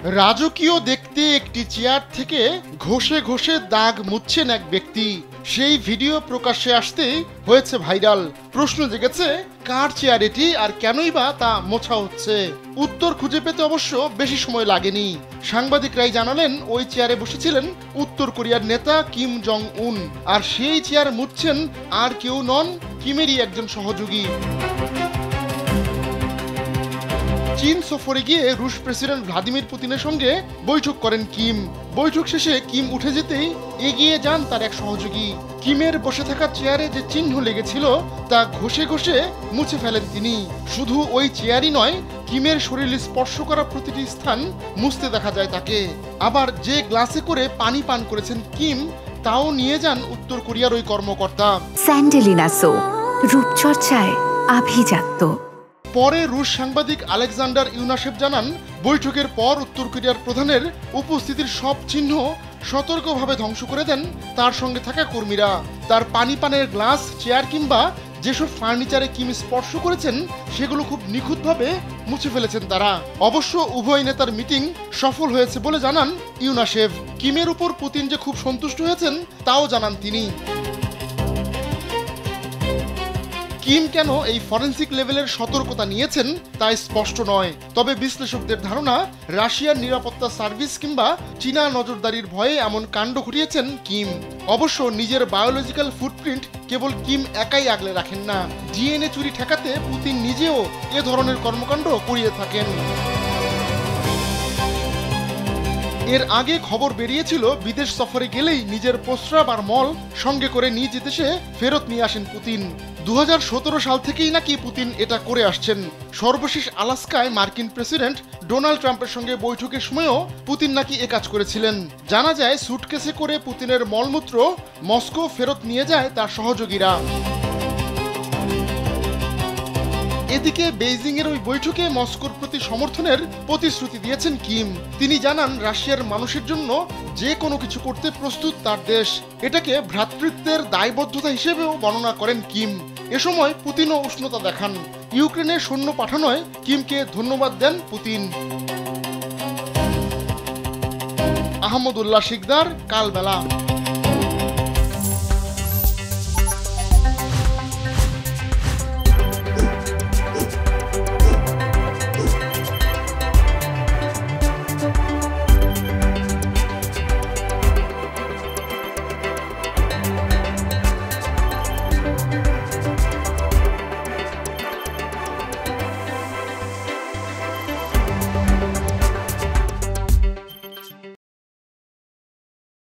রাজকীয় দেখতে একটি চেয়ার থেকে ঘষে ঘষে দাগ মুছছেন এক ব্যক্তি। সেই ভিডিও প্রকাশ্যে আসতেই হয়েছে ভাইরাল। প্রশ্ন জেগেছে, কার চেয়ার এটি আর কেনই বা তা মোছা হচ্ছে? উত্তর খুঁজে পেতে অবশ্য বেশি সময় লাগেনি। সাংবাদিকরাই জানালেন, ওই চেয়ারে বসেছিলেন উত্তর কোরিয়ার নেতা কিম জং উন, আর সেই চেয়ার মুছছেন আর কেউ নন, কিমেরই একজন সহযোগী। চীন সফরে গিয়ে রুশ প্রেসিডেন্ট ভ্লাদিমির পুতিনের সঙ্গে বৈঠক করেন কিম। বৈঠক শেষে কিম উঠে যেতেই এগিয়ে যান তার এক সহযোগী। কিমের বসে থাকা চেয়ারে যে চিহ্ন লেগেছিল তা ঘষে ঘষে মুছে ফেলেন তিনি। শুধু ওই চেয়ারই নয়, কিমের শরীর স্পর্শ করা প্রতিটি স্থান মুছতে দেখা যায় তাকে। আবার যে গ্লাসে করে পানি পান করেছেন কিম, তাও নিয়ে যান উত্তর কোরিয়ার ওই কর্মকর্তা। স্যান্ডেলিনা সো, রূপচর্চায় আভিজাত্য। পরে রুশ সাংবাদিক আলেকজান্ডার ইউনাশেভ জানান, বৈঠকের পর উত্তর কোরিয়ার প্রধানের উপস্থিতির সব চিহ্ন সতর্কভাবে ধ্বংস করে দেন তার সঙ্গে থাকা কর্মীরা। তার পানি পানের গ্লাস, চেয়ার কিংবা যেসব ফার্নিচারে কিম স্পর্শ করেছেন সেগুলো খুব নিখুঁতভাবে মুছে ফেলেছেন তারা। অবশ্য উভয় নেতার মিটিং সফল হয়েছে বলে জানান ইউনাশেভ। কিমের উপর পুতিন যে খুব সন্তুষ্ট হয়েছেন তাও জানান তিনি। কিম কেন এই ফরেনসিক লেভেলের সতর্কতা নিয়েছেন তা স্পষ্ট নয়, তবে বিশ্লেষকদের ধারণা রাশিয়ার নিরাপত্তা সার্ভিস কিংবা চীনা নজরদারির ভয়ে এমন কাণ্ড ঘটিয়েছেন কিম। অবশ্য নিজের বায়োলজিক্যাল ফুটপ্রিন্ট কেবল কিম একাই আগলে রাখেন না, ডিএনএ চুরি ঠেকাতে পুতিন নিজেও এ ধরনের কর্মকাণ্ড করিয়ে থাকেন। এর আগে খবর বেরিয়েছিল, বিদেশ সফরে গেলেই নিজের প্রস্রাব আর মল সঙ্গে করে নিজ দেশে ফেরত নিয়ে আসেন পুতিন। 2017 সাল থেকেই নাকি পুতিন এটা করে আসছেন। সর্বশেষ আলাস্কায় মার্কিন প্রেসিডেন্ট ডোনাল্ড ট্রাম্পের সঙ্গে বৈঠকের সময়ও পুতিন নাকি এ কাজ করেছিলেন। জানা যায়, সুটকেসে করে পুতিনের মলমূত্র মস্কো ফেরত নিয়ে যায় তার সহযোগীরা। এদিকে বেইজিং এর ওই বৈঠকে মস্কোর প্রতি সমর্থনের প্রতিশ্রুতি দিয়েছেন কিম। তিনি জানান, রাশিয়ার মানুষের জন্য যে কোনো কিছু করতে প্রস্তুত তার দেশ। এটাকে ভ্রাতৃত্বের দায়বদ্ধতা হিসেবেও বর্ণনা করেন কিম। এ সময় পুতিনও উষ্ণতা দেখান। ইউক্রেনে সৈন্য পাঠানোয় কিমকে ধন্যবাদ দেন পুতিন। আহমদুল্লাহ শিকদার, কালবেলা।